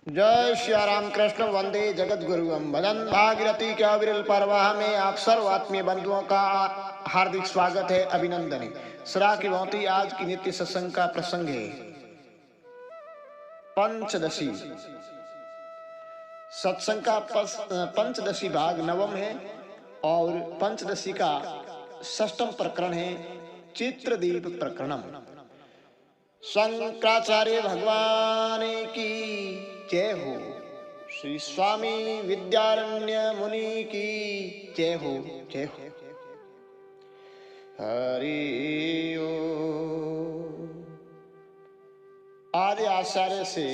जय श्री राम कृष्ण वंदे जगत गुरुम भजन भागीरथी के अविरल परवाह में आप सर्व आत्मीय बंधुओं का हार्दिक स्वागत है, अभिनंदन है। सदा की भांति आज की नित्य सत्संग का प्रसंग है पंचदशी। सत्संग का पंचदशी भाग नवम है और पंचदशी का षष्ठम प्रकरण है चित्रदीप प्रकरणम। शंकराचार्य भगवान की जय हो। श्री स्वामी विद्यारण्य मुनि की जय हो, जय हो। हरि ओम। आदि आचार्य से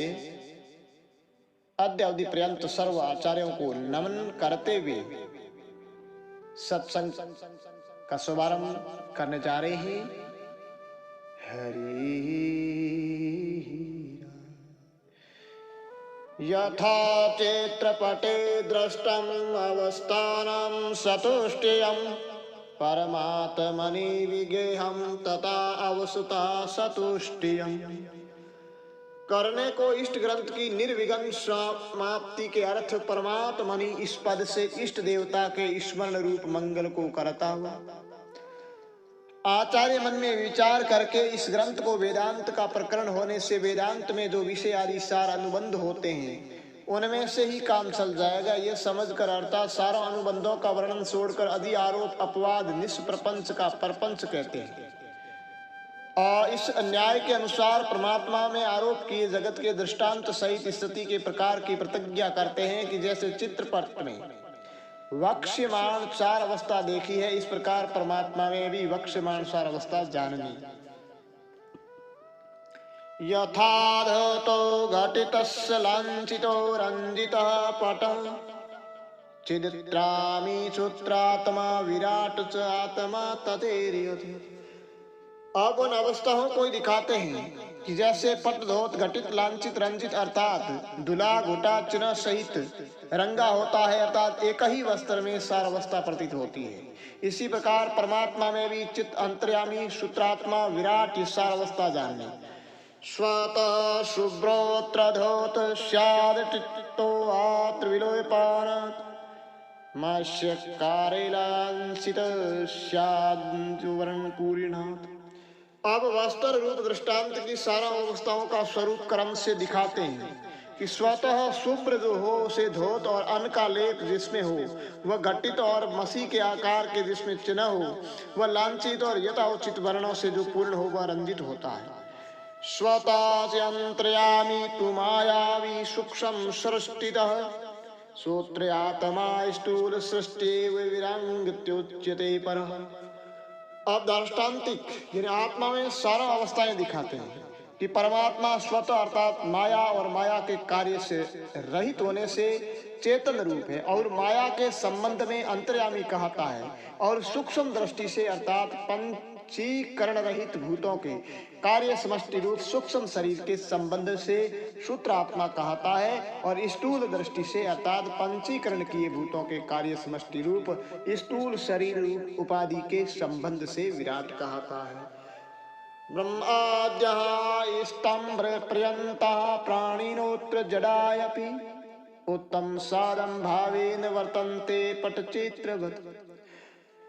अद्य अवधि पर्यंत सर्व आचार्यों को नमन करते हुए सत्संग का शुभारंभ करने जा रहे हैं। हरि यथा चित्रपटे दृष्टम् अवस्थानं सतुष्ट्यं परमात्मनि विगेहं तथा अवसुता सतुष्ट्यम्। करने को इष्ट ग्रंथ की निर्विघ्न समाप्ति के अर्थ परमात्मनि इस पद से इष्ट देवता के स्मरण रूप मंगल को करता हुआ आचार्य मन में विचार करके इस ग्रंथ को वेदांत का प्रकरण होने से वेदांत में जो विषय आदि सार अनुबंध होते हैं उनमें से ही काम चल जाएगा, ये समझकर अर्थात सारों अनुबंधों का वर्णन छोड़कर अधि आरोप अपवाद निष्प्रपंच का परपंच कहते हैं। और इस अन्याय के अनुसार परमात्मा में आरोप किए जगत के दृष्टांत सहित स्थिति के प्रकार की प्रतिज्ञा करते हैं कि जैसे चित्रपट में वक्ष्यमाण चार अवस्था देखी है, इस प्रकार परमात्मा में भी वक्ष्यमाण चार अवस्था जाननी। यथाधतो घटितस्य लांछितो रंजितः पटः चिदित्रामि सूत्रात्मा विराट च आत्मा तथैर्यति। अब उन अवस्थाओं को दिखाते हैं कि जैसे पट धोत घटित लांछित रंजित अर्थात दुला घुटा चिन्ह सहित रंगा होता है, अर्थात एक ही वस्त्र में सार अवस्था प्रतीत होती है। इसी प्रकार परमात्मा में भी चित्त अंतर्यामी सूत्रात्मा विराट सार अवस्था जाननी। स्वतः शुभ्रोत्र धोत स्याद चित्तो आत्र विलोपान मत्स्य कारेलांसित स्याद वर्ण पूर्णात्। अब वस्त्र रूप दृष्टांत की सारा अवस्थाओं का स्वरूप क्रम से दिखाते हैं कि स्वतः शुभ्र जो हो उसे धोत और अन्न का लेप जिसमें हो वह घटित और मसी के आकार के जिसमें चिन्ह हो वह लांछित और यथोचित वर्णों से जो पूर्ण हो वह रंजित होता है। स्वतः से अंतर्यामी तु मायावी सूक्ष्म सृष्टितः सूत्र आत्मा स्थूल सृष्टि विरांगत्योच्यते परः। अब दृष्टांतिक यानी आत्मा में सारा अवस्थाएं दिखाते हैं कि परमात्मा स्वतः अर्थात माया और माया के कार्य से रहित होने से चेतन रूप है और माया के संबंध में अंतर्यामी कहता है, और सूक्ष्म दृष्टि से अर्थात पंचीकरण रहित भूतों के कार्य समष्टि रूप सूक्ष्म शरीर के संबंध से सूत्रात्मा कहता है, और स्थूल दृष्टि से अर्थात पंचीकरण किए भूतों के कार्य समष्टि रूप स्थूल शरीर रूप उपाधि के संबंध से विराट कहता है। ब्रह्माद्यः स्तंभ पर्यंतः प्राणिनोत्र जडायपि उत्तम साधम भावेन वर्तन्ते पटचित्रवत्।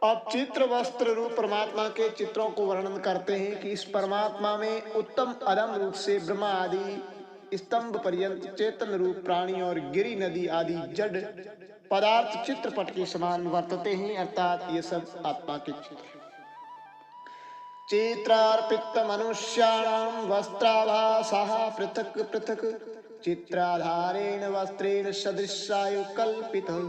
अब चित्र वस्त्र रूप परमात्मा के चित्रों को वर्णन करते हैं कि इस परमात्मा में उत्तम अदम रूप से ब्रह्मा आदि स्तंभ पर्यंत चेतन रूप प्राणी और गिरि नदी आदि जड़ पदार्थ चित्रपट के समान वर्तते हैं, अर्थात ये सब आत्मा के चित्र। चित्रार्पित मनुष्याणां वस्त्राभासः पृथक पृथक चित्राधारेण वस्त्रेण सदृशायु कल्पितः।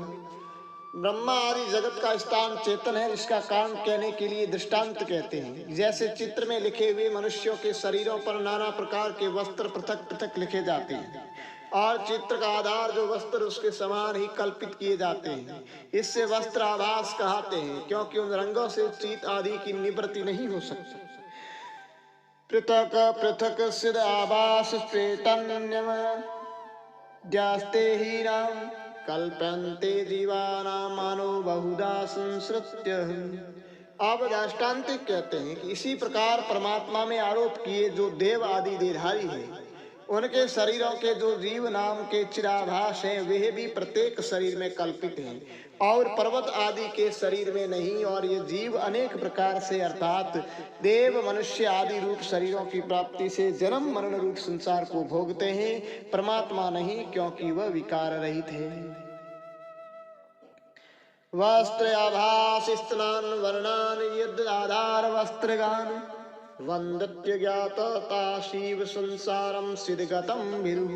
ब्रह्मा आदि जगत का स्थान चेतन है, इसका कारण कहने के लिए दृष्टांत कहते हैं। जैसे चित्र में लिखे हुए मनुष्यों के शरीरों पर नाना प्रकार के वस्त्र पृथक पृथक लिखे जाते हैं और चित्र का आधार जो वस्त्र उसके समान ही कल्पित किए जाते हैं, इससे वस्त्र आभास कहते हैं, क्योंकि उन रंगों से चित आदि की निवृत्ति नहीं हो सकती। पृथक पृथक सिद्ध आभास चैतन्यम जास्ते ही नाम कल्पन्ते जीवानां मानो बहुधा संसृत्य। अब दृष्टांतिक कहते हैं कि इसी प्रकार परमात्मा में आरोप किए जो देव आदि देहधारी है उनके शरीरों के जो जीव नाम के चिराभास हैं वे भी प्रत्येक शरीर में कल्पित हैं और पर्वत आदि के शरीर में नहीं। और ये जीव अनेक प्रकार से अर्थात देव मनुष्य आदि रूप शरीरों की प्राप्ति से जन्म मरण रूप संसार को भोगते हैं, परमात्मा नहीं, क्योंकि वह विकार रहित है। वस्त्र आभास स्तनान वर्णान यद आधार वस्त्रगान वंदत्य ज्ञातता शिव संसारम सिद्धगतम विरु।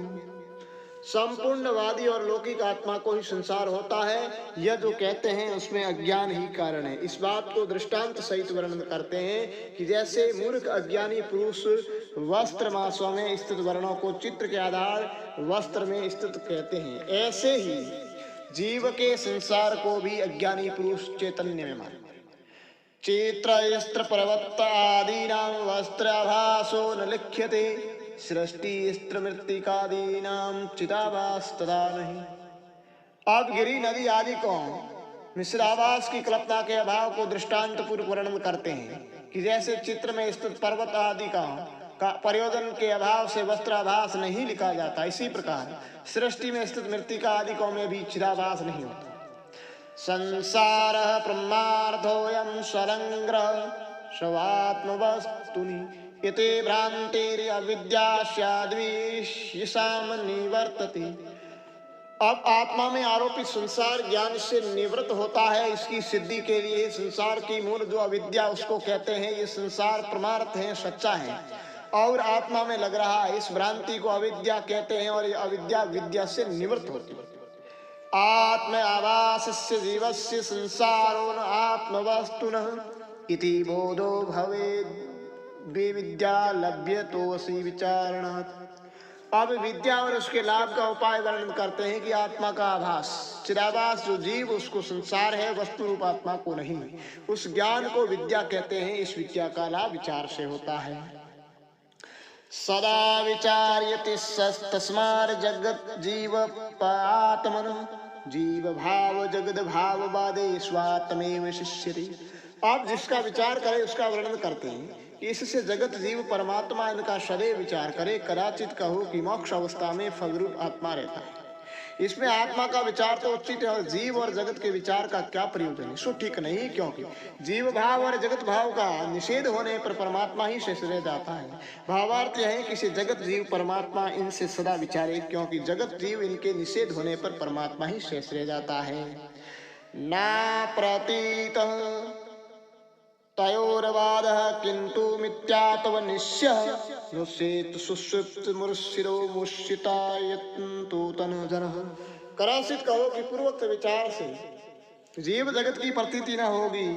संपूर्णवादी और लौकिक आत्मा को ही संसार होता है, यह जो कहते हैं उसमें अज्ञान ही कारण है। इस बात को दृष्टांत सहित वर्णन करते हैं कि जैसे मूर्ख अज्ञानी पुरुष वस्त्र मासों में स्थित वर्णों को चित्र के आधार वस्त्र में स्थित कहते हैं, ऐसे ही जीव के संसार को भी अज्ञानी पुरुष चैतन्य में मानते। चित्र स्त्र पर्वत आदीनां वस्त्राभासो न लिख्यते सृष्टि स्त्र मृत्तिकादीनां चिताभास तदा नहीं। अब गिरी नदी आदि को मिश्राभास की कल्पना के अभाव को दृष्टांत पूर्वक वर्णन करते हैं कि जैसे चित्र में स्थित पर्वत आदि का प्रयोजन के अभाव से वस्त्राभास नहीं लिखा जाता, इसी प्रकार सृष्टि में स्थित मृत्तिका आदि में भी चिराभास नहीं होता। संसार ब्रह्मार्थोऽयं स्वरंग्रह स्वात्मवस्तुनि इति भ्रांतिरविद्या स्याद्विषयसाम निवर्तते। अब आत्मा में आरोपित संसार ज्ञान से निवृत्त होता है। इसकी सिद्धि के लिए संसार की मूल जो अविद्या उसको कहते हैं ये संसार परमार्थ है, सच्चा है और आत्मा में लग रहा है, इस भ्रांति को अविद्या कहते हैं और ये अविद्या विद्या से निवृत्त होती है। आत्म आवासस्य जीवस्य संसारो न आत्मवस्तुनः इति बोधो भवेद् विद्या लभ्यतोऽसि विचारणात्। अब विद्या और उसके लाभ का उपाय वर्णन करते हैं कि आत्मा का आभास चिदाभास जो जीव उसको संसार है, वस्तु रूप आत्मा को नहीं। उस ज्ञान को विद्या कहते हैं। इस विद्या का लाभ विचार से होता है। सदा विचार्यति तस्मात् जगत जीव पात्मन जीव भाव जगद भाव बादे स्वात्मेव शिष्यति। आप जिसका विचार करें उसका वर्णन करते हैं कि इससे जगत जीव परमात्मा इनका सदैव विचार करे। कदाचित कहो कि मोक्ष अवस्था में फलरूप आत्मा रहता है। इसमें आत्मा का विचार तो उचित है और जीव और जगत के विचार का क्या प्रयोजन है, सो ठीक नहीं, क्योंकि जीव भाव और जगत भाव का निषेध होने पर परमात्मा ही शेष रह जाता है। भावार्थ यह है कि जगत जीव परमात्मा इनसे सदा विचारे, क्योंकि जगत जीव इनके निषेध होने पर परमात्मा ही शेष रह जाता है। ना प्रतीत तयोर्वादः किंतु मिथ्यात्व निश्चयः नुसेत सुषुप्त मुर्शिरो मुषितायन्तु तनजनः। करासित कहो कि पूर्वोक्त विचार से जीव जगत की प्रतीति न होगी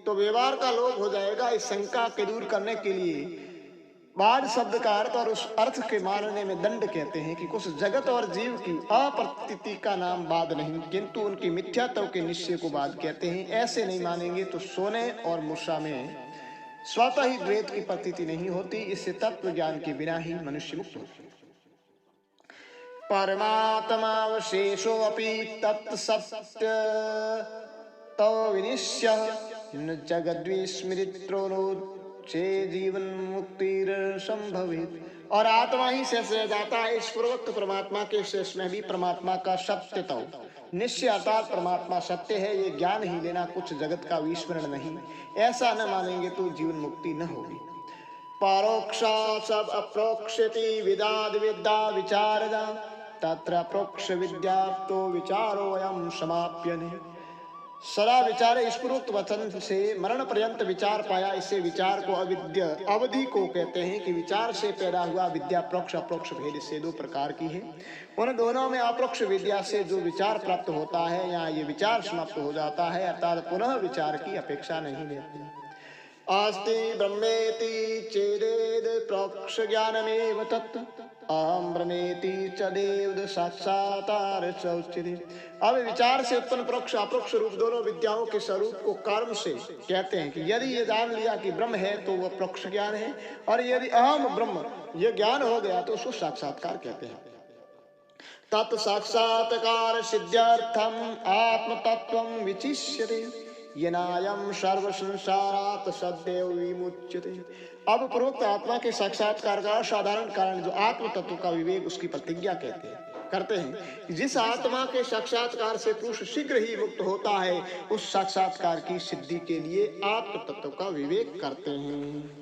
तो व्यवहार का लोभ हो जाएगा। इस शंका के दूर करने के लिए बाद शब्द का अर्थ और उस अर्थ के मानने में दंड कहते हैं कि कुछ जगत और जीव की अप्रतीति का नाम बाद नहीं, किंतु उनकी मिथ्यात्व के निश्चय को बाद कहते हैं। ऐसे नहीं मानेंगे तो सोने और मूषा में स्वतः ही द्वैत की प्रतीति नहीं होती। इससे तत्व ज्ञान के बिना ही मनुष्य मुक्त होता है। परमात्मावशेषो अपि तत्सत्य तो विनिश्य न जगद्विस्मृत्रो चे जीवन मुक्तिर संभवित। और आत्मा ही शेष रह जाता है। इस पूर्वोक्त परमात्मा के शेष में भी परमात्मा का सत्य तो निश्चय अर्थात परमात्मा सत्य है, ये ज्ञान ही लेना, कुछ जगत का विस्मरण नहीं। ऐसा न मानेंगे तो जीवन मुक्ति न होगी। परोक्षा सब अप्रोक्षति विदाद विद्या विचारदा तत्र अप्रोक्ष विद्या तो विचारो अयम समाप्यने। सदा विचारे इस पूर्वोक्त वचन से मरण पर्यंत विचार पाया। इससे विचार को अविद्या अवधि को कहते हैं कि विचार से पैदा हुआ विद्या प्रोक्ष अप्रोक्ष भेद से दो प्रकार की है। उन दोनों में अप्रोक्ष विद्या से जो विचार प्राप्त होता है, यहाँ ये विचार समाप्त हो जाता है, अर्थात पुनः विचार की अपेक्षा नहीं रहती। अस्ति ब्रह्मेति चेदेद प्रोक्ष ज्ञानमेव तत् अहम ब्रह्मेति चदेव साक्षात्कार चौचिति। अब विचार से उत्पन्न प्रोक्ष अप्रोक्ष रूप दोनों विद्याओं के स्वरूप को कर्म से कहते हैं कि यदि ये जान लिया कि ब्रह्म है तो वह प्रोक्ष ज्ञान है, और यदि अहम ब्रह्म ये ज्ञान हो गया तो उसको साक्षात्कार कहते हैं। तत् साक्षात्कार सिद्ध्यर्थम आत्म तत्वं विचिष्यते येनायं सर्व संसारात् सदैव विमुच्यते। अब उपरोक्त आत्मा के साक्षात्कार का साधारण कारण जो आत्म तत्व का विवेक उसकी प्रतिज्ञा करते हैं। जिस आत्मा के साक्षात्कार से पुरुष शीघ्र ही मुक्त होता है, उस साक्षात्कार की सिद्धि के लिए आत्म तत्व का विवेक करते हैं।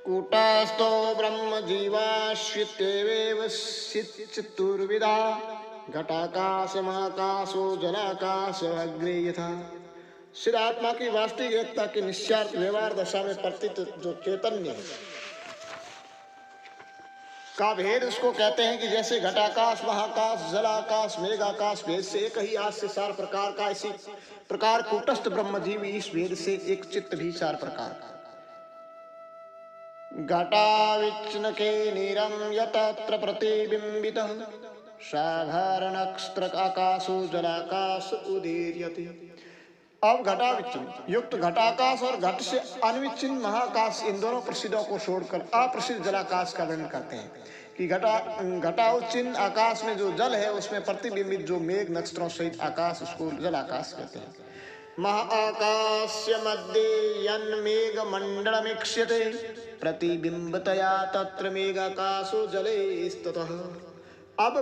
कूटस्थो ब्रह्म जीवाश्रित्येवेव चतुर्विधा घटाकाश महाकाशो जलाकाश अग्रे यथा। सिद्धात्मा की वास्तविकता के निस्वार्थ व्यवहार दशा में प्रतीत जो चैतन्य का भेद उसको कहते हैं कि जैसे घटाकाश महाकाश जलाकाश मेघाकाश भेद से एक ही आस से 4 प्रकार का, इसी प्रकार कूटस्थ ब्रह्म जीव इस भेद से एक चित्त भी 4 प्रकार का। घटाविच्नके नीरं यतत्र प्रतिबिंबितः साधारणस्त्र आकाशो जलाकाश उदीर्यते। अब घटाविच्छिन्न युक्त घटाकाश और घट से अनविच्छिन्न महाकाश, इन दोनों प्रसिद्धों को छोड़कर अप्रसिद्ध जलाकाश का वर्णन करते हैं कि घटाउच्छिन्न आकाश में जो जल है उसमें प्रतिबिंबित जो मेघ नक्षत्रों सहित आकाश, उसको जलाकाश कहते हैं। महाआकाश्य मध्ये यन्मेघ मंडलमीक्ष्यते प्रतिबिंबतया तत्र मेघाकाशो जले स्ततः। अब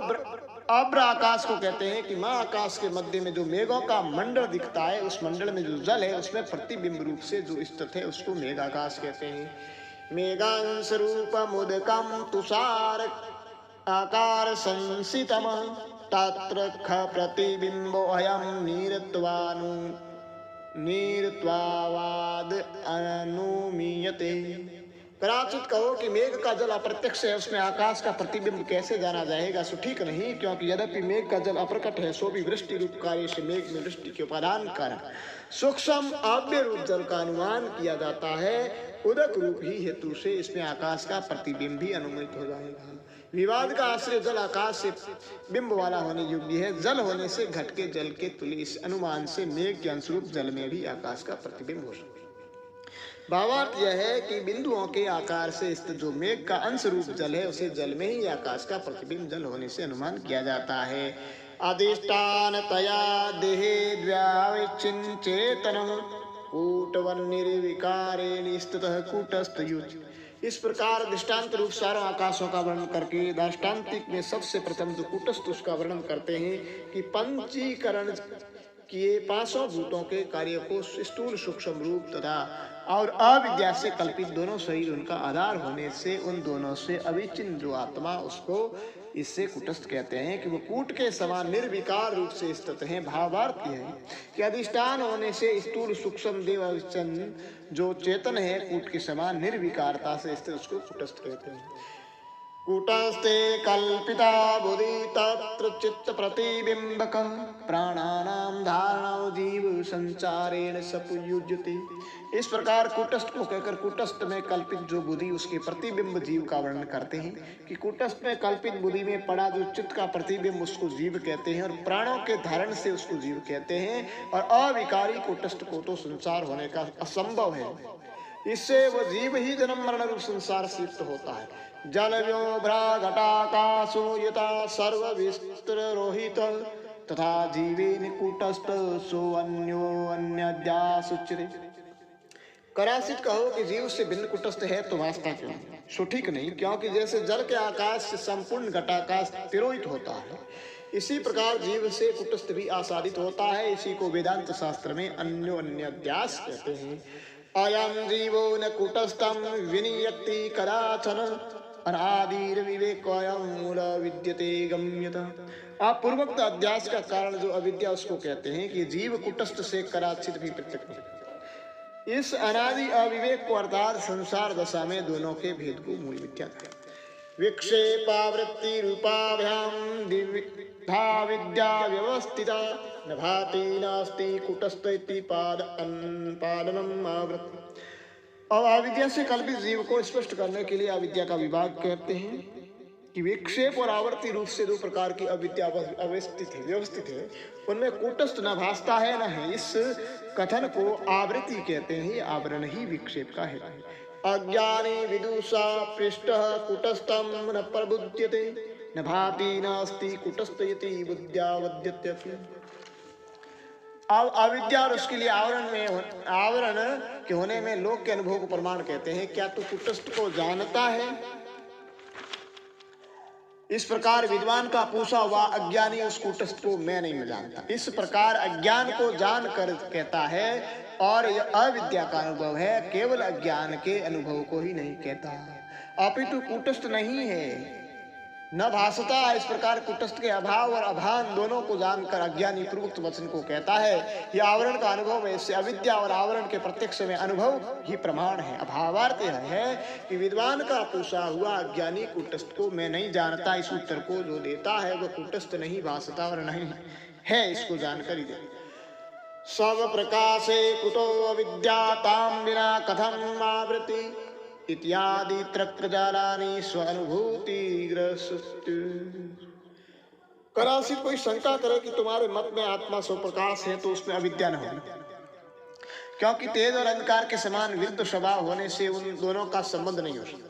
अब्र आकाश को कहते हैं कि महाआकाश के मध्य में जो मेघों का मंडल दिखता है, उस मंडल में जो जल है उसमें प्रतिबिंब रूप से जो स्थित है उसको मेघाकाश कहते हैं। मेघांश रूपमुदकं तुषार आकार संसितम तत्र ख प्रतिबिंबो अयं नीरत्वावाद अनुमीयते। कदाचित कहो कि मेघ का जल अप्रत्यक्ष है, उसमें आकाश का प्रतिबिंब कैसे जाना जाएगा? सो ठीक नहीं, क्योंकि यद्यपि मेघ का जल अप्रकट है, सो भी वृष्टि रूप कार्य से मेघ में वृष्टि के उपादान कारण सूक्ष्म आव्य रूप जल का अनुमान किया जाता है। उदक रूप ही हेतु से इसमें आकाश का प्रतिबिंब भी अनुमित हो जाएगा। विवाद का आश्रय जल आकाश से बिंब वाला होने योग्य है। जल होने से घट के जल के तुल्य, इस अनुमान से मेघ के अंशरूप जल में भी आकाश का प्रतिबिंब हो सकता है। भावार्थ यह है कि बिंदुओं के आकार से स्थित जो मेघ का अंश रूप जल है, उसे जल में ही आकाश का प्रतिबिंब जल होने से अनुमान किया जाता है। अधिष्ठान तया देहे द्व्याविच्छिन्न चेतनम कूटवन निर्विकारेण स्थितः कूटस्थ युज्। इस प्रकार दृष्टांत रूप सारों आकाशों का वर्णन करके दाष्टान्तिक में सबसे प्रथम जो कूटस्थ उसका वर्णन करते हैं कि पंचीकरण किए 5 भूतों के कार्य को स्थूल सूक्ष्म रूप तथा और अविद्या से कल्पित दोनों शरीर उनका आधार होने से उन दोनों से अविच्छिन्न जो आत्मा, उसको इससे कूटस्थ कहते हैं कि वो कूट के समान निर्विकार रूप से स्थित हैं। भावार्थ यह है कि अधिष्ठान होने से स्थूल सूक्ष्म देव अविच्छिन्न जो चेतन है कूट के समान निर्विकारता से स्थित, उसको कूटस्थ कहते हैं। कूटस्थे कल्पिता बुद्धि तत्र चित्त प्रतिबिंबक प्राणानाम धारणा जीव संचारेण सपुयुज्यते। इस प्रकार कूटस्थ को कहकर कूटस्थ में कल्पित जो बुद्धि उसके प्रतिबिंब जीव का वर्णन करते हैं कि कूटस्थ में कल्पित बुद्धि में पड़ा जो चित्त का प्रतिबिंब उसको जीव कहते हैं और प्राणों के धारण से उसको जीव कहते हैं। और अविकारी कूटस्थ को तो संसार होने का असंभव है, इससे वह जीव ही जन्म मरण रूप संसार से युक्त होता है। जल व्योभ्रा घटाकाशो यथा सर्व विस्तर रोहित तथा जीवेन कूटस्थ सो अन्यो अन्यद्यासुच्यते। करासित कहो कि जीव से भिन्न कूटस्थ है तो वास्ता क्यों? सो ठीक नहीं, क्योंकि जैसे जल के आकाश से संपूर्ण घटाकाश तिरोहित होता है, इसी प्रकार जीव से कूटस्थ भी आसादित होता है। इसी को वेदांत शास्त्र में अन्यो अन्यद्यास कहते हैं। अयं जीवो न कूटस्थं विनियति कदाचन अनादिर विवेकोऽयं मूल विद्यते गम्यतः। आप पूर्वोक्त अध्यास का कारण जो अविद्या उसको कहते हैं कि जीव कूटस्थ से कदाचित भी पृथक नहीं। इस अनादि अविवेक को अर्थात संसार दशा में दोनों के भेद को मूल मिथ्या है। विक्षेपावृत्ति रूपाभ्याम द्विविधा विद्या व्यवस्थिता न भाति नास्ति कूटस्थ इति पादनम आवृत्ति। और अविद्या से कल्पित जीव को स्पष्ट करने के लिए अविद्या का विभाग कहते हैं कि विक्षेप और आवर्ती रूप से 2 प्रकार की अविद्या व्यवस्थित है, उनमें कूटस्थ न भासता है न है। इस कथन को आवृत्ति कहते हैं। आवरण ही विक्षेप का है। अज्ञानी विदुषा पृष्ठः कूटस्थं न प्रबुध्यते न भाति नास्ति कूटस्थ इति बुद्ध्या वद्यते। अब अविद्या और उसके लिए आवरण के होने में लोक के अनुभव को प्रमाण कहते हैं। क्या तू कुटस्थ को जानता है? इस प्रकार विद्वान का पूछा हुआ अज्ञानी उस कुटस्थ को मैं नहीं जानता, इस प्रकार अज्ञान को जान कर कहता है। और यह अविद्या का अनुभव है, केवल अज्ञान के अनुभव को ही नहीं कहता, अपितु कुटस्थ नहीं है, न भासता। इस प्रकार कुटस्थ के अभाव और अभान दोनों को जानकर अज्ञानी पूर्वोक्त वचन को कहता है। यह आवरण का अनुभव है, इससे अविद्या और आवरण के प्रत्यक्ष में अनुभव ही प्रमाण है। अभावार्थ यह है कि विद्वान का पूछा हुआ अज्ञानी कुटस्थ को मैं नहीं जानता, इस उत्तर को जो देता है वह कुटस्थ नहीं भासता और नहीं है, इसको जानकारी दे। सब प्रकाशे कुतो अविद्यातां विना कथम आवृत्ति इत्यादि तर्कजालानि स्वानुभूतिग्रस्तु। करासी कोई शंका करे कि तुम्हारे मत में आत्मा स्वप्रकाश है तो उसमें अविद्या न होगी, क्योंकि तेज और अंधकार के समान विरुद्ध स्वभाव होने से उन दोनों का संबंध नहीं हो सकता।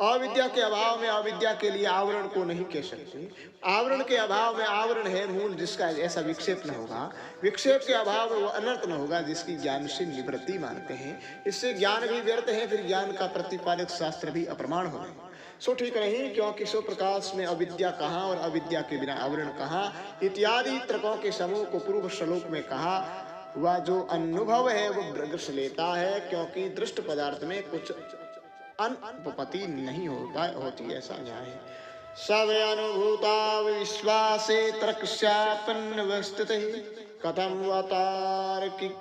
अविद्या के अभाव में अविद्या के लिए आवरण को नहीं कह सकते, आवरण के अभाव में आवरण है मूल जिसका ऐसा विक्षेप न होगा, विक्षेप के अभाव में वह अनर्थ न होगा जिसकी ज्ञान से निवृत्ति मानते हैं। इससे ज्ञान भी व्यर्थ है, फिर ज्ञान का प्रतिपादक शास्त्र भी अप्रमाण हो गए। सो ठीक नहीं, क्योंकि सो प्रकाश में अविद्या कहाँ और अविद्या के बिना आवरण कहाँ इत्यादि तर्कों के समूह को पूर्व श्लोक में कहा। वह जो अनुभव है वह ग्रस लेता है, क्योंकि दृष्ट पदार्थ में कुछ अनुपपत्ति नहीं होती, ऐसा न्याय है। सब अनुभूता विश्वासे तर्कस्यापन्न वस्तुतः कथम तार्किक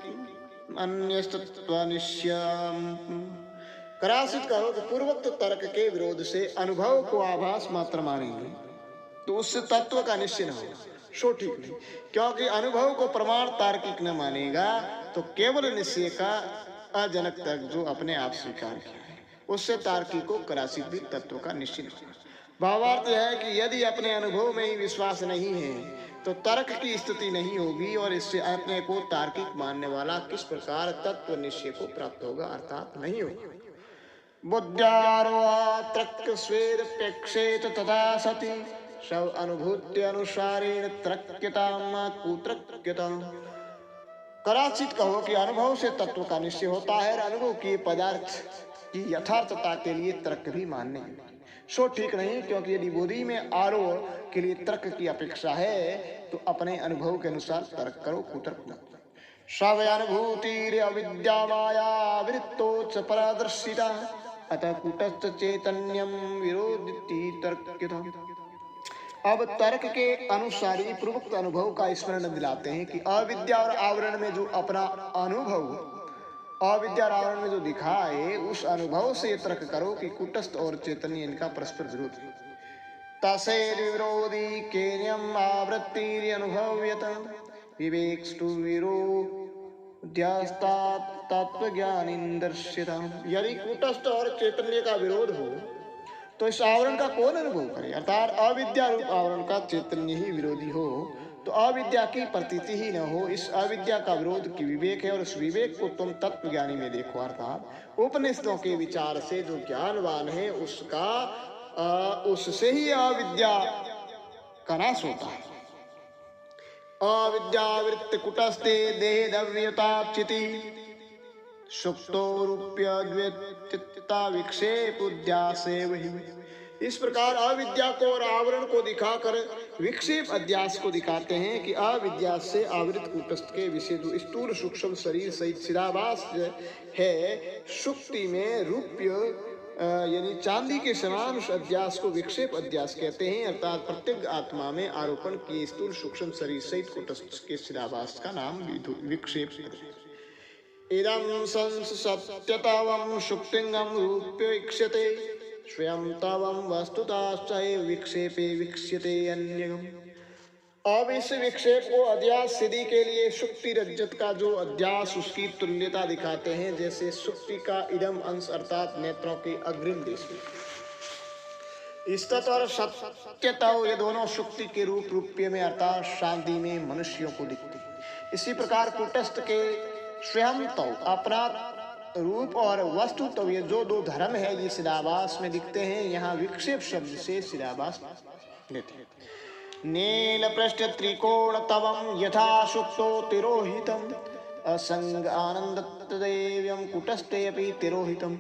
अन्यस्तत्वनिश्यम्। करासित कहो कि पूर्वोक्त तर्क के विरोध से अनुभव को आभास मात्र मानेंगे तो उससे तत्व का निश्चय न होगा, सो ठीक नहीं, क्योंकि अनुभव को प्रमाण तार्किक न मानेगा तो केवल निश्चय का अजनक तर्क जो अपने आप स्वीकार किया है उससे तार्किक को करासित भी तत्व का निश्चय होगा। भावार्थ यह है कि यदि अपने अनुभव में ही विश्वास नहीं है तो तर्क की स्थिति नहीं होगी, और इससे अपने को तार्किक मानने वाला किस प्रकार तत्व निश्चय को प्राप्त होगा, अर्थात नहीं होगा। बुद्ध्यारोह तर्क स्वेदपेक्षेत तथा सति सब अनुभूति अनुसारेण तर्क्यताम कुतर्क्यताम। कराचित कहो कि अनुभव से तत्व का निश्चय होता है और अनुभव किए पदार्थ की यथार्थता के लिए तर्क भी मानने हैं, सो ठीक नहीं, क्योंकि यदि बुद्धि में आरोह के लिए तर्क की अपेक्षा है तो अपने अनुभव के अनुसार तर्क करो, कुतर्क मत। सब अनुभूति अविद्या माया वृत्तोच परादर्शिता अतः कुटस्थ चैतन्यम विरोधिति तर्क्यता। अब तर्क के अनुसारी पूर्वोक्त अनुभव का स्मरण दिलाते हैं कि अविद्या और आवरण में जो अपना अनुभव, अविद्या और आवरण में जो दिखा है उस अनुभव से तर्क करो कि कुटस्थ और चैतन्य इनका परस्पर विरोध है। तसेर विरोधी केन्यम आवृत्ति अनुभव्यत विवेक्स्तु विरोध्यास्तात् तत्वज्ञानिन्दर्श्यता। यदि कुटस्थ और चैतन्य का विरोध हो तो इस आवरण का कौन अनुभव करे, अर्थात अविद्या रूप आवरण का चैतन्य ही विरोधी हो तो अविद्या की प्रतीति ही न हो। इस अविद्या का विरोध की विवेक है और उस विवेक को तुम तत्व ज्ञानी में देखो, अर्थात उपनिषदों के विचार से जो ज्ञानवान है उससे ही अविद्या का नाश होता है। अविद्यावृत्त कुटस्थे देहदव्यताचिति सुप्तो रूप्य द्वैतता विक्षेप उद्यासे वही। इस प्रकार अविद्या को और आवरण को दिखाकर विक्षेप अध्यास को दिखाते हैं कि अविद्या से आवृत कुटस्थ के विषय जो स्थूल सूक्ष्म शरीर सहित चिदाभास है, सुक्ति में रूप्य यानी चांदी के समान उस अध्यास को विक्षेप अध्यास कहते हैं, अर्थात प्रत्येक आत्मा में आरोपण किए स्थूल सूक्ष्म शरीर सहित कुटस्थ के चिदाभास का नाम विक्षेप। इदं संस सत्यतावं सुक्तिंगं रूप्यवीक्ष्यते स्वयं तवं वस्तुतश्चैव विक्षेपे विक्ष्यते अन्यम्। अब इस विक्षेप को अध्यास सिद्धि के लिए सुक्ति रज्जत का जो अध्यास उसकी तुल्यता दिखाते हैं, जैसे सुक्ति का इदम अंश अर्थात नेत्रों के अग्रिम देश में, स्तत और सत्यता ये दोनों सुक्ति के रूप्य में अर्थात शांति में मनुष्यों को दिखते हैं। इसी प्रकार कुटस्थ के स्वयं तो अपना रूप और वस्तु तो ये जो दो धर्म है ये चिदाभास में दिखते हैं। यहाँ विक्षेप शब्द से चिदाभास लेते हैं। नीलपृष्ठ त्रिकोण तवम यथा सुप्तो तिरोहितम असंग आनंद देव्यम कुटस्थे अपि तिरोहितम।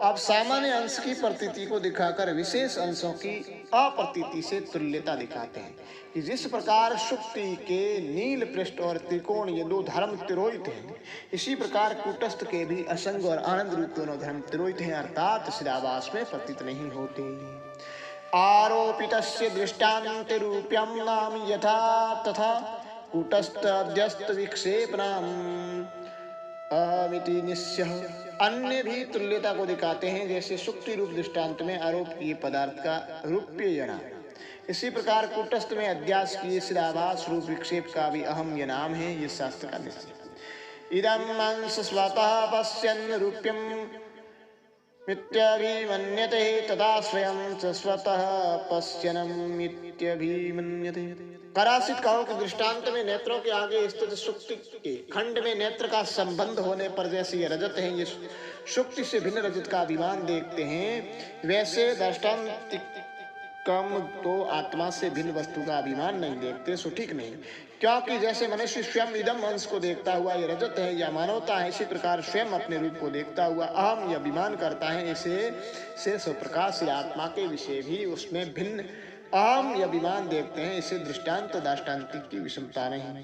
आप सामान्य अंश की प्रतीति को दिखाकर विशेष अंशों की अप्रतीति से तुल्यता दिखाते हैं कि जिस प्रकार सुक्ति के नील पृष्ठ और त्रिकोण ये दो धर्म तिरोहित हैं, इसी प्रकार कूटस्थ के भी असंग और आनंद रूप दोनों धर्म तिरोहित हैं, अर्थात चिदाभास में प्रतीत नहीं होते। आरोपितस्य दृष्टान्तिरूप्यं नाम यथा तथा कूटस्थ अध्यस्त विक्षेपणम् अमिति निस्यः। अन्य भी तुल्यता को दिखाते हैं, जैसे सुक्ति रूप दृष्टांत में आरोप किए पदार्थ का रूप्य यणा, इसी प्रकार कूटस्थ में अध्यास किए चिदाभास रूप विक्षेप का भी अहम ये नाम है, ये शास्त्र का निश्चय। इदं अंश स्वतः पश्यन् रूप्यं मिथ्याभिमन्यते तथा स्वयं च स्वतः पश्यन्नं मिथ्याभिमन्यते। करासित कहो कि दृष्टांत में नेत्रों के आगे स्थित सुक्ति के खंड में नेत्र का संबंध होने पर जैसे ये रजत है, ये सुक्ति से भिन्न रजत का अभिमान देखते हैं, वैसे दृष्टांत कम तो आत्मा से भिन्न वस्तु का अभिमान नहीं देखते, सो ठीक नहीं। क्योंकि जैसे मनुष्य स्वयं इदम अंश को देखता हुआ ये रजत है या मानवता है, इसी प्रकार स्वयं अपने रूप को देखता हुआ अहम या अभिमान करता है, इसे से स्वप्रकाश आत्मा के विषय भी उसमें भिन्न अहम या अभिमान देखते हैं, इसे दृष्टांत दाष्टान्तिक की विषमता नहीं।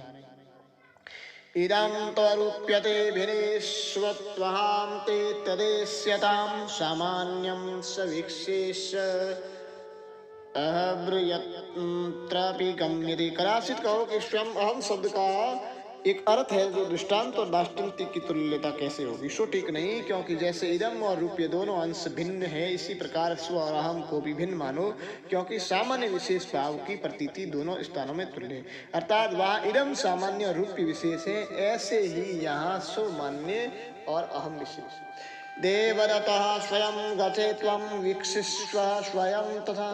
इदं त्वरूप्यते भिनेष्वत्वहां ते तदेष्यतां सामान्यं सविक्षेष अहब्रयत्रापि गम्यते। करासित कहो कि स्वयं अहम शब्द का एक अर्थ है जो दृष्टांत और दाष्टान्तिक की तुल्यता कैसे होगी, सो ठीक नहीं। क्योंकि जैसे इदम और रूप्य दोनों अंश भिन्न है, इसी प्रकार स्व और अहम को भी भिन्न मानो, क्योंकि सामान्य विशेष भाव की प्रतीति दोनों स्थानों में तुल्य है, अर्थात वहाँ इदम सामान्य और रूप्य विशेष है, ऐसे ही यहाँ स्व मान्य और अहम विशेष। देवदत्तः स्वयं गते त्वं वीक्षिष्व स्वयं तथा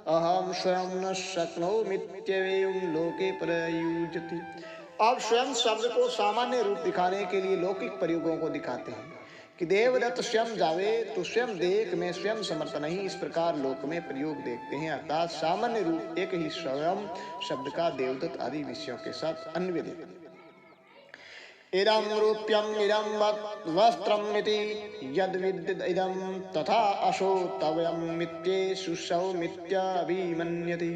अहम स्वयं न शक्नोमीत्येवं लोके प्रयुज्यते। अब स्वयं शब्द को सामान्य रूप दिखाने के लिए लौकिक प्रयोगों को दिखाते हैं कि देवदत्त स्वयं जावे तो स्वयं देख में स्वयं समर्थ नहीं, इस प्रकार लोक में प्रयोग देखते हैं, अर्थात सामान्य रूप एक ही स्वयं शब्द का देवदत्त आदि विषयों के साथ अन्वय देते हैं। इदं रूप्यम इदं वस्त्रमिति यद्विद्यत इदं तथा असो तवयं मिथ्येषु सौमिथ्याभिमन्यते।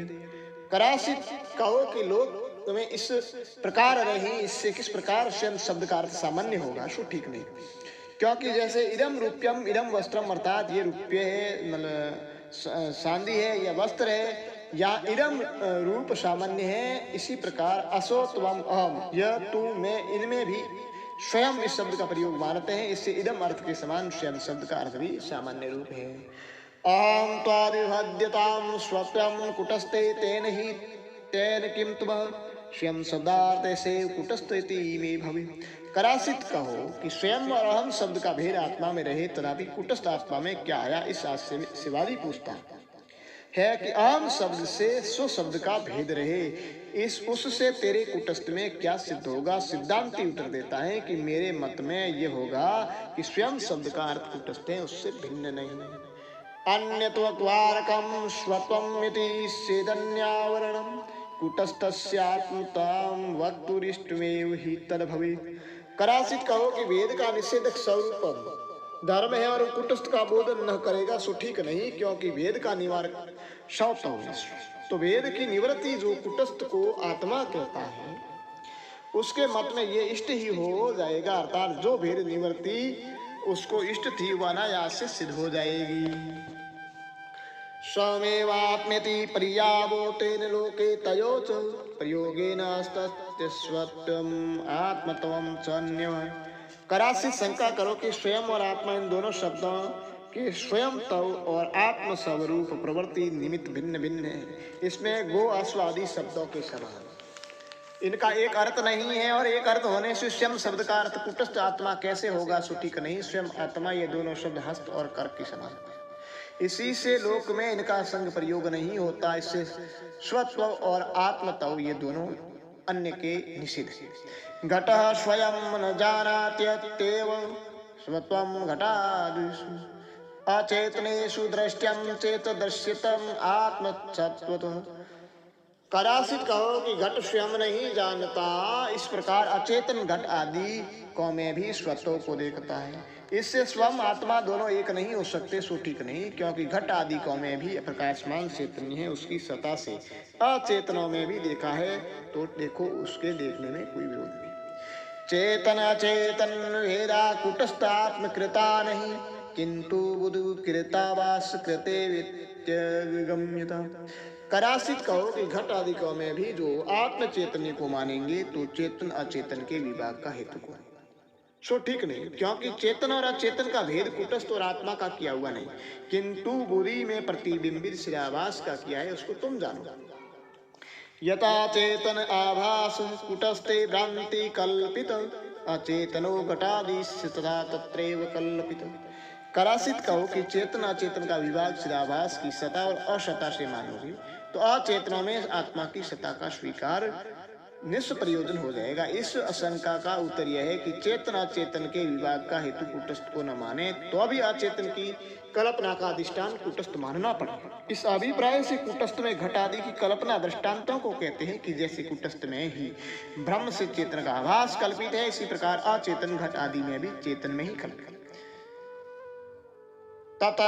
करासित कहो कि लोग तुम्हें इस प्रकार रही, इससे किस प्रकार स्वयं शब्द का अर्थ सामान्य होगा, सो ठीक नहीं। क्योंकि जैसे इदम रूप्यम इदम वस्त्रम, अर्थात ये रूप्य है, मतलब चांदी है या वस्त्र है, या इदम रूप सामान्य है, इसी प्रकार असो त्वम अहम, यह तू मैं, इनमें भी स्वयं इस शब्द का प्रयोग मानते हैं, इससे इदम अर्थ के समान स्वयं शब्द का अर्थ भी सामान्य रूप है। अहम त्वादिभद्यतां स्वयं कुटस्थे तेन ही तेन किम तुम स्वयं शब्दार्थ से कुटस्थ इति मे भवे। करासित कहो कि स्वयं और अहम शब्द का भेद आत्मा में रहे, तथापि कुटस्थ आत्मा में क्या आया, इस आशय में शिवाली पूछता है कि अहम शब्द से स्व शब्द का भेद रहे, इस उससे तेरे कुटस्थ में क्या सिद्ध होगा। सिद्धांति उत्तर देता है कि मेरे मत में यह होगा कि स्वयं शब्द का अर्थ कुटस्थ है, उससे भिन्न नहीं। अन्यत्वारकम स्वत्वम इति सेदन्यावरणम कुटस्थस्यात्मतां वक्तुरिष्टमेव हि तद्भवेत्। करासित कहो कि वेद का निषेधक स्वरूप धर्म है और कुटस्थ का बोधन न करेगा, सो ठीक नहीं। क्योंकि वेद का निवारक शौत हो, तो वेद की निवृत्ति जो कुटस्थ को आत्मा कहता है, उसके मत में ये इष्ट ही हो जाएगा, अर्थात जो भेद निवृत्ति उसको इष्ट थी वह अनायास से सिद्ध हो जाएगी। स्वमेवाप्यति पर्यावो तेन लोके तयोच प्रयोगेन स्वत्वम आत्मत्वम च अन्यः। करासित शंका करो कि स्वयं और आत्मा इन दोनों शब्दों के स्वयं तव और आत्म स्वरूप प्रवृत्ति निमित्त भिन्न भिन्न है, इसमें गो अश्वादि शब्दों के समान इनका एक अर्थ नहीं है, और एक अर्थ होने से स्वयं शब्द का अर्थ कुटस्थ आत्मा कैसे होगा, सो ठीक नहीं। स्वयं आत्मा ये दोनों शब्द हस्त और कर के समान, इसी से लोक में इनका संग प्रयोग नहीं होता, इससे स्वत्व और आत्मत्व ये दोनों अन्य के निषिद्ध है। घटः स्वयं न जानात्यत्येव स्वत्वं घटादिषु अचेतनेषु दृष्ट्यं चेत दृश्यतम आत्मसत्त्वतः कदाचित कहो कि घट स्वयं नहीं जानता, इस प्रकार अचेतन घट आदि को में भी स्वत्व को देखता है। इससे स्वयं आत्मा दोनों एक नहीं हो सकते, सो ठीक नहीं, क्योंकि घट आदि को में भी प्रकाशमान चैतन्य है, उसकी सत्ता से अचेतनों में भी देखा है, तो देखो उसके देखने में कोई विरोध नहीं। चेतन अचेतन भेदा कुटस्थ आत्मकृता नहीं, किंतु बुधु कृतावास कृते विगम्यता। कदाचित कहो कि घट आदि को में भी जो आत्म चैतन्य को मानेंगे तो चेतन अचेतन के विभाग का हेतु को, सो ठीक नहीं, क्योंकि चेतन और अचेतन का भेद कुटस्थ और आत्मा का किया हुआ नहीं, किंतु बुद्धि में प्रतिबिंबित श्रेयाभास का किया है, उसको तुम जानो। यथा चेतन आभास कुटस्थे भ्रांति कल्पित, अचेतनो घटादिश तथा तत्रैव कल्पित। कदाचित कहो कि चेतन अचेतन का विभाग चिदाभास की सत्ता और असत्ता से मानोगे तो अचेतना में आत्मा की सत्ता का स्वीकार निष्प्रयोजन हो जाएगा। इस आशंका का उत्तर यह है कि चेतन अचेतन के विभाग का हेतु कुटस्थ को न माने तो भी अचेतन की कल्पना का अधिष्ठान कुटस्थ मानना पड़ेगा। इस अभिप्राय से कुटस्थ में घट आदि की कल्पना दृष्टांतों को कहते हैं कि जैसे कुटस्थ में ही ब्रह्म से चेतन का आभास कल्पित है, इसी प्रकार अचेतन घट आदि में भी चेतन में ही कल्पित। तत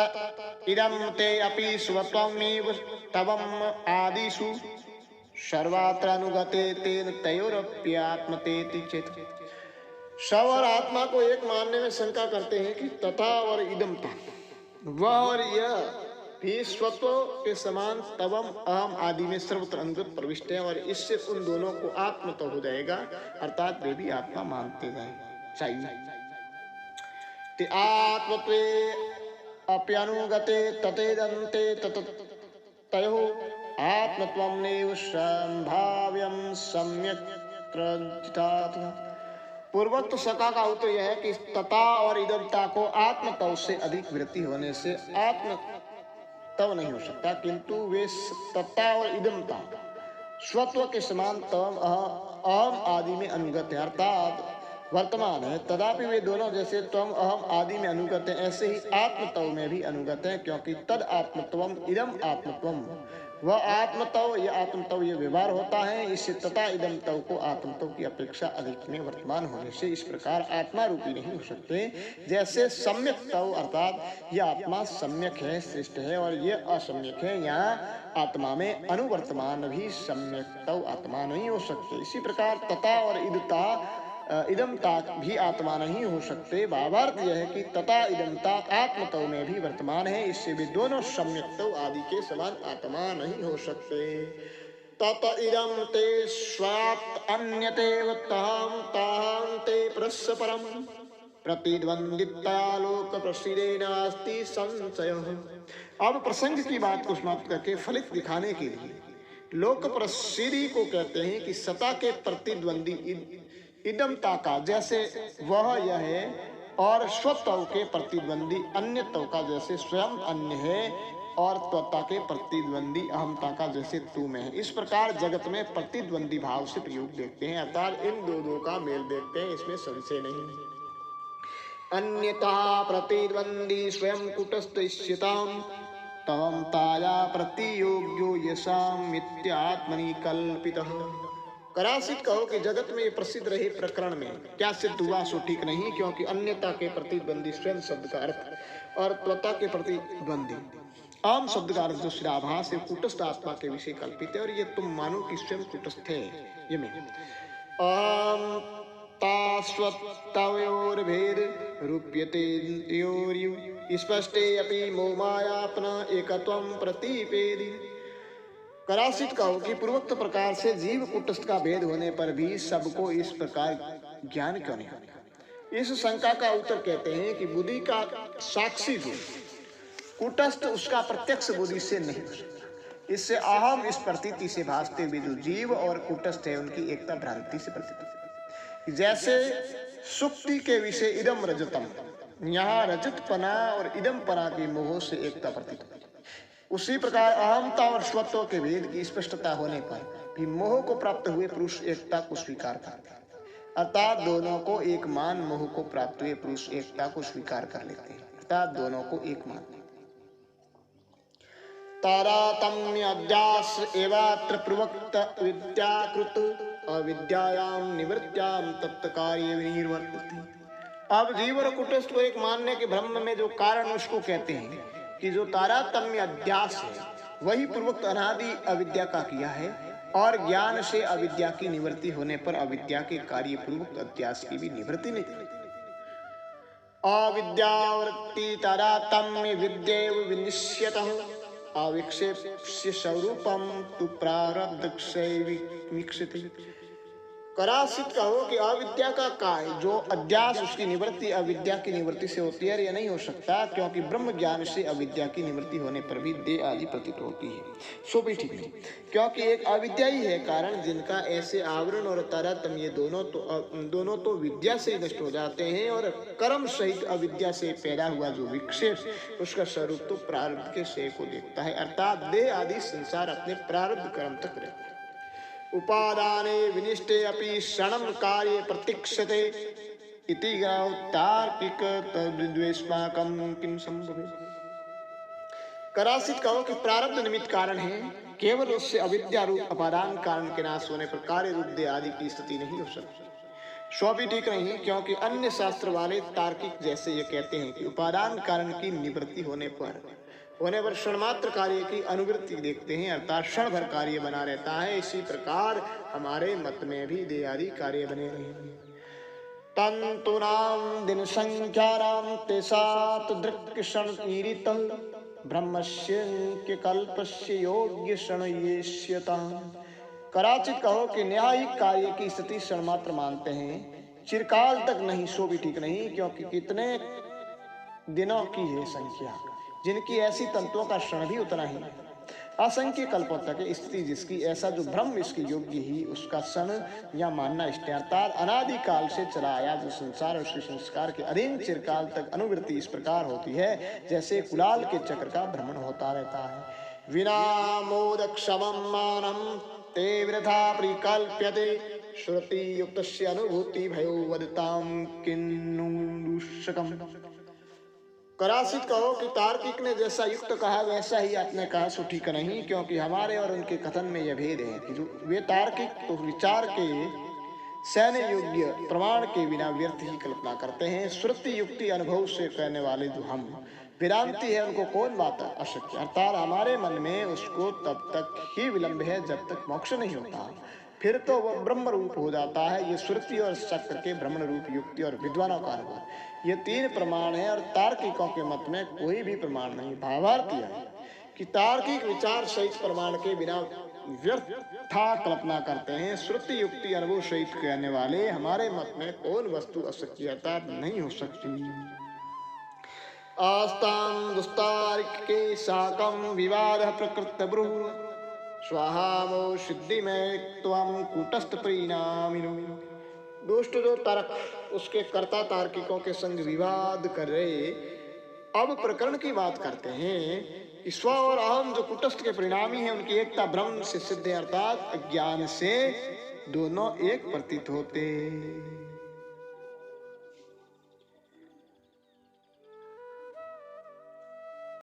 इदं ते अपि स्वत्वमेव तवम् आदिषु सर्वत्र अनुगते तेन तयोरप्यात्मतेति चेत। शव और आत्मा को एक मानने में शंका करते हैं कि तथा और इदमता, वह और यह भी स्वत्व के समान तवम अहम आदि में सर्वत्र अनुगत प्रविष्ट है, और इससे उन दोनों को आत्म तो हो जाएगा, अर्थात वे भी आत्मा मानते चाहिए। आत्मत्वे अप्यनुगते ततेदन्ते तयोः आत्मत्वं नैव संभाव्यं सम्यक्। पूर्वोक्त शंका का उत्तर यह है कि तथा और इदमता को आत्मतव से अधिक वृत्ति होने से आत्मतव नहीं हो सकता, किंतु वे तथा और इदमता स्वत्व के समान तवम अहम आदि में अनुगत है, अर्थात वर्तमान है। तदापि वे दोनों जैसे त्वम अहम आदि में अनुगत है, ऐसे ही आत्मतव में भी अनुगत है, क्योंकि तद आत्मत्वम इदम आत्मत्वम, वह आत्मतव या आत्मतव ये व्यवहार होता है। इससे तथा इदम तव को आत्मतव की अपेक्षा अधिक में वर्तमान होने से इस प्रकार आत्मा रूपी नहीं हो सकते। जैसे सम्यक तव अर्थात यह आत्मा सम्यक है, श्रेष्ठ है, और ये असम्यक है, यहाँ आत्मा में अनुवर्तमान भी सम्यक तव आत्मा नहीं हो सकते। इसी प्रकार तथा और इदमता भी आत्मा नहीं हो सकते। भावार्थ यह है कि तथा इदमता आत्मतव में भी वर्तमान है, इससे भी दोनों सम्यक्तव आदि के समान आत्मा नहीं हो सकते। तत इदं ते स्वात् अन्यतेव तां तां ते परस्परं प्रतिद्वंदिता लोक प्रसिद्धे नास्ति संशयः। अब प्रसंग की बात को समाप्त करके फलित दिखाने के लिए लोक प्रसिद्धि को कहते हैं कि सत्ता के प्रतिद्वंदी इदमता का जैसे वह यह है, और स्वतव के प्रतिद्वंदी अन्यतव का जैसे स्वयं अन्य है, और त्वता के प्रतिद्वंदी अहमता का जैसे तू में है। इस प्रकार जगत में प्रतिद्वंदी भाव से प्रयोग देखते हैं, अर्थात इन दो का मेल देखते हैं, इसमें संशय नहीं। अन्यता प्रतिद्वंदी स्वयं कुटस्थ इष्यताम् तवं ताया प्रतियोग्यो यशाम मिथ्यात्मनि कल्पितः। कदाचित कहो कि जगत में ये प्रसिद्ध रहे प्रकरण में क्या सिद्ध हुआ, सो ठीक नहीं, क्योंकि अन्यता के प्रतिद्वंदी स्वयं शब्द का अर्थ और त्वता के प्रतिद्वंदी आम शब्द का अर्थ जो श्राभास है कुटस्थ आत्मा के विषय कल्पित है, और ये तुम मानो कि स्वयं कुटस्थ है। ये में तास्वत्तयोर्भेद रूप्यते स्पष्टे अपि मोमायापना एकत्वं प्रतिपेदि। कदाचित कहो कि पूर्वोक्त प्रकार से जीव कुटस्थ का भेद होने पर भी सबको इस प्रकार ज्ञान क्यों नहीं होता। इस शंका का उत्तर कहते हैं कि बुद्धि का साक्षी जो कुटस्थ उसका प्रत्यक्ष बुद्धि से नहीं हो सकता। इससे अहम इस प्रतीति से भासते हुए जो जीव और कुटस्थ है उनकी एकता भ्रांति से प्रतीत होती है। जैसे सुक्ति के विषय इदम रजतम, यहाँ रजत पना और इदम पना के मोह से एकता प्रतीत होती है। उसी प्रकार अहमता और स्वत्व के भेद की स्पष्टता होने पर भी मोह को प्राप्त हुए पुरुष एकता को स्वीकार करते हैं, अर्थात दोनों को एक मान। मोह को प्राप्त हुए पुरुष एकता को स्वीकार कर लेते हैं, अर्थात दोनों को एक मान। तारतम्य अध्यास एवात्र प्रवक्त विद्याकृत अविद्यायां निवृत्त्यां तत्कार्य विनिर्वर्तते। अब जीव और कुटस्थ को एक मानने के ब्रह्म में जो कारण उसको कहते हैं कि जो तारतम्य अध्यास है वही पूर्वोक्त अनादि अविद्या का किया है, और ज्ञान से अविद्या की निवृत्ति होने पर अविद्या के कार्य पूर्वक अध्यास की भी निवृत्ति नहीं करती। अविद्यावृत्ति तारतम्य विद्येव विनिश्यतः अविक्षेप्य स्वरूपम तु प्रारब्धक्षयविक्षिते। करासित कहो कि अविद्या का काय जो अध्यास उसकी निवृत्ति अविद्या की निवृत्ति से होती है, यह नहीं हो सकता, क्योंकि ब्रह्म ज्ञान से अविद्या की निवृत्ति होने पर भी देह आदि प्रतीत होती है, सो भी ठीक नहीं, क्योंकि एक अविद्या ही है कारण जिनका ऐसे आवरण और तारतम्य दोनों तो विद्या से नष्ट हो जाते हैं, और कर्म सहित अविद्या से पैदा हुआ जो विक्षेप उसका स्वरूप तो प्रारब्ध के क्षय को देखता है, अर्थात देह आदि संसार अपने प्रारब्ध कर्म तक रहता है। उपादाने विनिष्टे अपि क्षणं कार्ये प्रतीक्षते इति तार्किक तद्विद्वेष्माकं किं संभवेत्। करासित कहो कि प्रारब्ध निमित्त कारण है, केवल उससे अविद्या रूप अपादान कारण के नाश होने पर कार्य रूप देह आदि की स्थिति नहीं हो सकती। सो भी ठीक नहीं, क्योंकि अन्य शास्त्र वाले तार्किक जैसे ये कहते हैं कि उपादान कारण की निवृत्ति होने पर क्षण मात्र कार्य की अनुवृत्ति देखते हैं, अर्थात क्षण भर कार्य बना रहता है। इसी प्रकार हमारे मत में भी देह आदि कार्य बने रहेंगे। तंतुनां दिन संख्यानां तेसात दृक्क्षण ईरितं ब्रह्मस्य कल्पस्य योग्य क्षण येष्यता। कराचित कहो कि न्यायिक कार्य की स्थिति क्षण मात्र मानते हैं, चिरकाल तक नहीं, सो भी ठीक नहीं, क्योंकि कितने दिनों की है संख्या जिनकी ऐसी तंतुओं का क्षण भी उतना ही असंख्य कल्पों तक स्थिति जिसकी ऐसा जो ब्रह्म इसके योग्य ही उसका क्षण या मानना इष्ट, अर्थात अनादि काल से चला आया जो संसार उसके संस्कार के अधीन चिरकाल तक अनुवृत्ति इस प्रकार होती है जैसे कुलाल के चक्र का भ्रमण होता रहता है। विना मोद क्षमं मानम ते वृथा परिकल्प्यते श्रुति युक्तस्य अनुभूति भयो वदतां किन्नु दुष्करम्। करासित कहो कि तार्किक ने जैसा युक्त कहा वैसा ही आपने कहा, सो ठीक नहीं, क्योंकि हमारे और उनके कथन में यह भेद है कि जो वे तार्किक तो विचार के सैन्य योग्य प्रमाण के बिना व्यर्थ ही कल्पना करते हैं। श्रुति युक्ति अनुभव से कहने वाले जो हम वेदांती है उनको कौन बात अशक्य, अर्थात हमारे मन में उसको तब तक ही विलंब है जब तक मोक्ष नहीं होता, फिर तो वह ब्रह्म रूप हो जाता है। ये श्रुति और चक्र के भ्रमण रूप युक्ति और विद्वानों का अनुभव, ये तीन प्रमाण है, और तार्किकों के मत में कोई भी प्रमाण नहीं। भावार्थ यह है कि तार्किक विचार सहित प्रमाण के बिना व्यर्था कल्पना करते हैं। श्रुति युक्ति अनुभव सहित कहने वाले हमारे मत में कौन वस्तु अशक्यता नहीं हो सकती। आस्तां दुस्तार्किके साकं विवाद प्रकृत ब्रूहि स्वाहामो सिद्धि में त्वं कूटस्थ परिणामिनो। दुष्ट जो तर्क उसके कर्ता तार्किकों के संग विवाद कर रहे अब प्रकरण की बात करते हैं कि स्व और अहम जो कुटस्थ के परिणामी हैं उनकी एकता ब्रह्म से सिद्ध, अर्थात अज्ञान से दोनों एक प्रतीत होते।